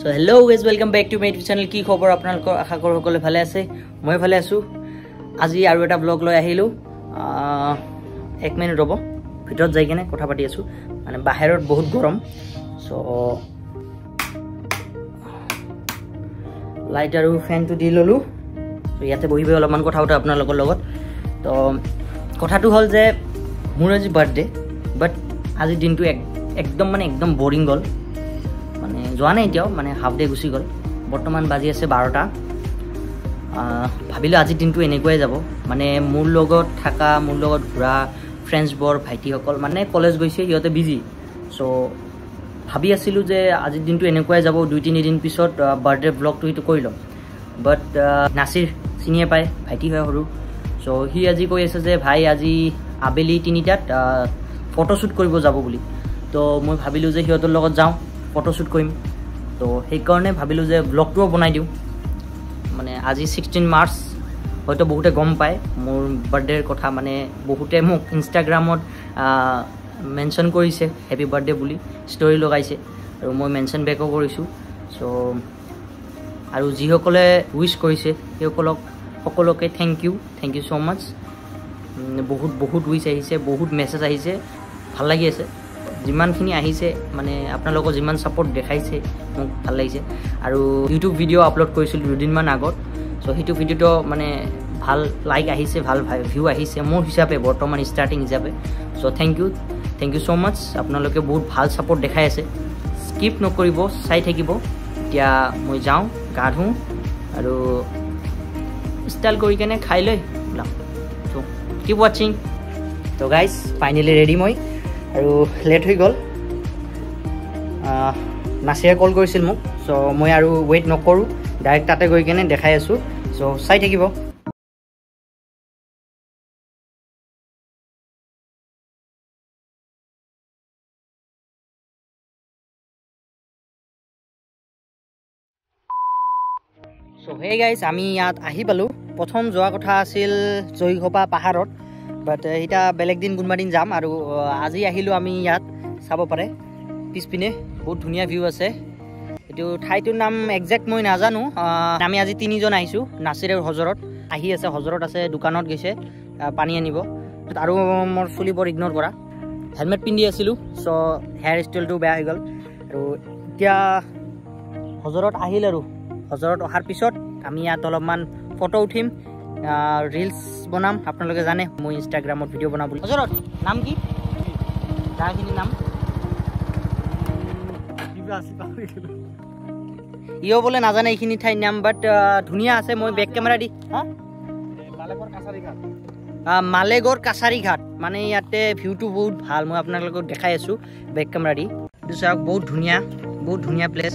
So hello guys, welcome back to my YouTube channel. কি খবৰ আপোনালোকৰ আশা কৰো সকলো ভালে আছে মই ভালে আছো আজি আৰু এটা ব্লগ লৈ আহিলো 1 মিনিট ৰব ভিতৰত যাই কেনে কথা পাতি আছো মানে বাহিৰত বহুত গৰম সো লাইট আৰু ফ্যানটো দি ললো তো ইয়াতে বহিবে অলপমান কথা উঠা আপোনালোকৰ লগত তো কথাটো হল যে মোৰ আজি বাৰ্থডে বাট আজি দিনটো একদম বোৰিং গল মানে যোৱা নাই এতিয়াও মানে হাফ ডে গুছি গল বৰ্তমান বাজি আছে 12টা ভাবিলো আজি দিনটো এনেকৈ যাব মানে মোৰ লগত থাকা মোৰ লগত ঘুৰা ফ্ৰেন্ডছ বৰ ভাইটি সকল মানে কলেজ গৈছে ইহতে বিজি সো ভাবি আছিলো যে আজি দিনটো এনেকৈ যাব 2-3 দিন পিছত বাৰ্থডে ব্লগটো ইটো কৰিলো বাট নাছিৰ চিনিয়ে পায় ভাইটি হয় হৰু সো হি আজি কৈ আছে যে ভাই আজি আবেলি 3টাত ফটোশুট কৰিব যাব বুলি তো মই ভাবিলো যে হিহঁতৰ লগত যাও ফটোশুট কৰিম তো সেই কাৰণে ভাবিলো যে ব্লগটো বনাই দিও মানে আজি 16 মাৰ্চ হয়তো বহুতে গম পায় মোৰ বাৰ্থডেৰ কথা মানে বহুতে মোক ইনষ্টাগ্ৰামত মেনশন কৰিছে হ্যাপি বাৰ্থডে বুলি ষ্টৰি লগাইছে আৰু মই মেনশন বেকো কৰিছো সো আৰু যি সকলে উইশ কৰিছে সকলোকে থ্যাংক ইউ সো মাচ বহুত উইশ আহিছে বহুত মেছেজ আহিছে ভাল লাগি আছে যিমানখিনি আহিছে মানে আপোনালোকৰ যিমান সাপোৰ্ট দেখাইছে মোক ভাল লাগিছে আৰু ইউটিউব ভিডিও আপলোড কৰিছিল 2 দিন মান আগত সো হিটো ভিডিওটো মানে ভাল লাইক আহিছে ভাল ভিউ আহিছে মোৰ হিচাপে বৰ্তমান স্টাৰ্টিং হিচাপে সো থ্যাংক ইউ সো মাচ আপোনালোকে বহুত ভাল সাপোৰ্ট দেখাই আছে স্কিপ নকৰিব চাই থাকিব এতিয়া মই যাও গা ধু আৰু ষ্টাইল কৰি কেনে খাই লৈ লাম সো কিপ ওয়াচিং তো গাইস ফাইনালি ৰেডি মই আৰু লেট হৈ গল নাছিৰে কল কৰিছিল মোক সো মই আৰু ওয়েট নকৰো ডাইৰেক্ট তাতে গৈ কেনে দেখাই আছো সো চাই থাকিব সো হে গাইস আমি ইয়াত আহি পালো প্ৰথম যোৱা কথা আছিল জয়ঘোপা পাহাৰত বাট এটা বেলেগ দিন কোনবা দিন যাম আৰু আজি আহিলো আমি ইয়াত চাব পাৰে পিছপিনে বহুত ধুনিয়া ভিউ আছে এটো ঠাইটোৰ নাম এক্সাক্ট মই নাজানো আমি আজি 3 জন আহিছো নাছিৰ আৰু হজৰত আহি আছে হজৰত আছে দোকানত গৈছে পানী আনিব আৰু মোৰ চুলি বৰ ইগনোৰ কৰা হেলমেট পিন্ধি আছিলো সো হেয়াৰ ষ্টাইলটো বেয়া হৈ গল আৰু এতিয়া হজৰত আহিল আৰু হজৰত অহাৰ পিছত আমি ইয়াত অলপমান ফটো উঠিম ৰিলস বনাম আপোনালোকে জানে মই ইনষ্টাগ্ৰামত ভিডিও বনাব বুলি হজৰত নাম কি জাগাখিনিৰ নাম ইও বলে নাজানে এইখিনি ঠাই নাম বাট ধুনিয়া আছে মই বেক কেমেৰা দি মালেগড় কাছাৰী ঘাট মানে ইয়াতে ভিউটো বহুত ভাল মই আপোনালোকক দেখাই আছো বেক কেমেৰা দি চাওক বহুত ধুনিয়া প্লেস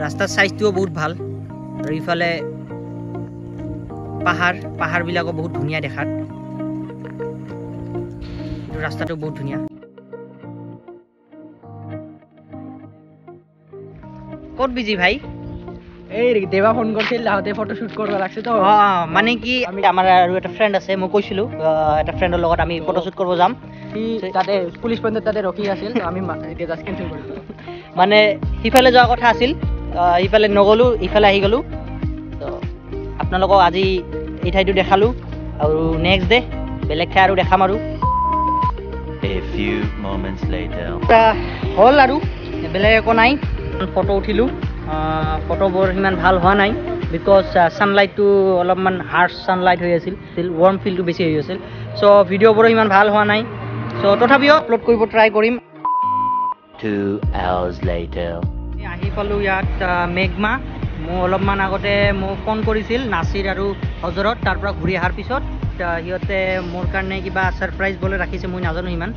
ৰাস্তাৰ সাইজটো বহুত ভাল আৰু ইফালে পাহাৰ বিলাকো বহুত ধুনিয়া দেখাত ৰাস্তাটো বহুত ধুনিয়া কত বিজি ভাই এই দেবা ফোন কৰিছিল লাহতে ফটো শুট কৰিব লাগছে তো মানে কি আমাৰ আৰু এটা ফ্ৰেন্ড আছে মই কৈছিলো এটা ফ্ৰেন্ডৰ লগত আমি ফটো শুট কৰিব যাম তাতে পুলিশ পইণ্টত তাতে ৰখি আছিল আমি এতিয়া জাস্ট কেনসেল কৰিলো মানে ইফালে যোৱা কথা আছিল ইফালে নগলো ইফালে আহি গলো তো আপোনালোকক আজি এই ঠাইটো দেখালো আৰু নেক্সট ডে বেলেগ ঠাই আৰু দেখাম আৰু A few moments later হল আৰু বেলেগ একো নাই ফটো উঠিলো ফটোবোৰ ইমান ভাল হোৱা নাই বিকজ সানলাইটটো অলপমান হাৰ্শ সানলাইট হৈ আছিল ৱাৰ্ম ফিলটো বেছি হৈ আছিল সো ভিডিঅ'বোৰ ইমান ভাল হোৱা নাই সো তথাপিও আপলোড কৰিব ট্ৰাই কৰিম 2 hours later আহি পালো ইয়াত মেঘমা মই অলপমান আগতে মোক ফোন কৰিছিল নাছিৰ আৰু হজৰত তাৰ পৰা ঘূৰি অহাৰ পিছত সিহঁতে মোৰ কাৰণে কিবা সাৰপ্ৰাইজ বলে ৰাখিছে মই নাজানো ইমান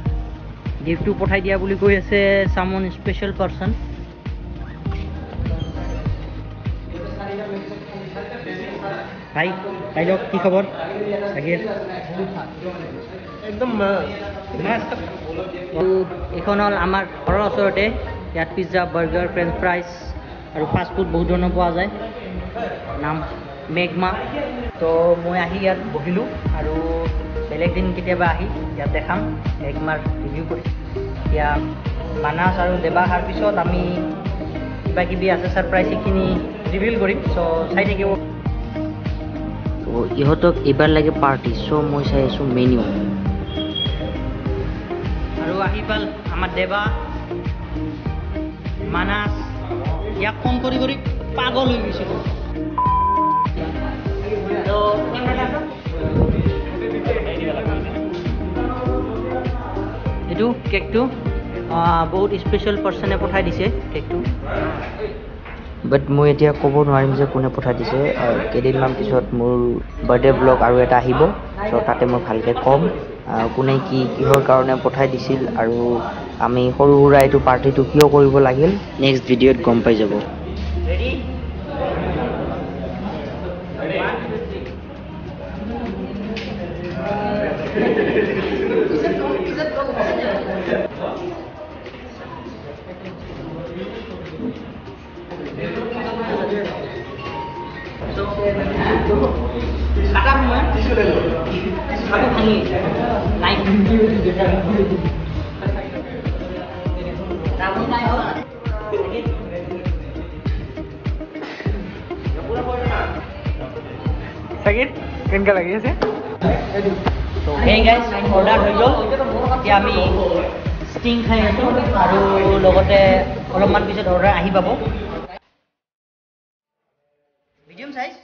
গিফ্টটো পঠাই দিয়া বুলি কৈ আছে সামন স্পেশাল পারসন ভাই ভাইলোক কি খবৰ আগেৰ একদম এখন হল আমাৰ ঘৰৰ ওচৰতে ইয়াত পিজ্জা বাৰ্গাৰ ফ্ৰেঞ্চ ফ্ৰাইজ আৰু ফাষ্ট ফুড বহুত ধৰণৰ পোৱা যায় নাম মেঘমা তো মই আহি ইয়াত বহিলো আৰু বেলেগ দিন কেতিয়াবা আহি ইয়াত দেখাম মেঘমাৰ ৰিভিউ কৰি এতিয়া মানাস আৰু দেবা অহাৰ পিছত আমি কিবা কিবি আছে সাৰপ্ৰাইজ এইখিনি ৰিভিল কৰিম সো চাই থাকিব তো ইহঁতক এবাৰ লাগে পাৰ্টি সো মই চাই আছো মেনু আৰু আহি পাল আমাৰ দেবা মানাস ইয়াক ফোন কৰি কৰি পাগল হৈ গৈছিল তো এইটো কেকটো বহুত স্পেচিয়েল পাৰ্সনে পঠাই দিছে কেকটো বাট মই এতিয়া ক'ব নোৱাৰিম যে কোনে পঠাই দিছে কেইদিনমান পিছত মোৰ বাৰ্থডে ব্লগ আৰু এটা আহিব সো তাতে মই ভালকৈ ক'ম কোনে কি কিহৰ কাৰণে পঠাই দিছিল আৰু আমি সৰু সুৰা এইটো পাৰ্টিটো কিয় কৰিব লাগিল নেক্সট ভিডিঅ'ত গম পাই যাব ready kata semua aku hangi naik ramu naik sakit কেনকা লাগি আছে তো hey guys অৰ্ডাৰ হৈ গ'ল এতিয়া আমি ষ্টিং খাই আছো আৰু লগতে অলপমান পিছত অৰ্ডাৰ আহি পাব মিডিয়াম সাইজ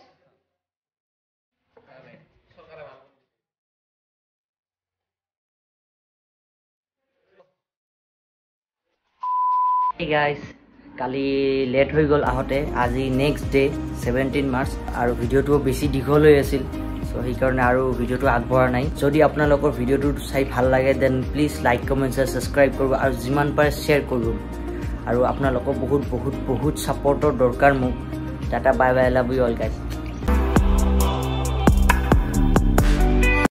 Hey guys, কালি লেট হৈ গ'ল আহতে আজি নেক্সট ডে 17 মাৰ্চ আৰু ভিডিওটো বেছি দীঘল হৈ আছিল সো সেই কাৰণে আৰু ভিডিওটো আগবঢ়া নাই যদি আপোনালোকৰ ভিডিওটো চাই ভাল লাগে দেন প্লিজ লাইক কমেন্ট আৰু সাবস্ক্ৰাইব কৰিব আৰু যিমান পাৰে শেয়াৰ কৰিব আৰু আপোনালোকৰ বহুত বহুত বহুত সাপোৰ্টৰ দৰকাৰ মোক tata bye bye love you all guys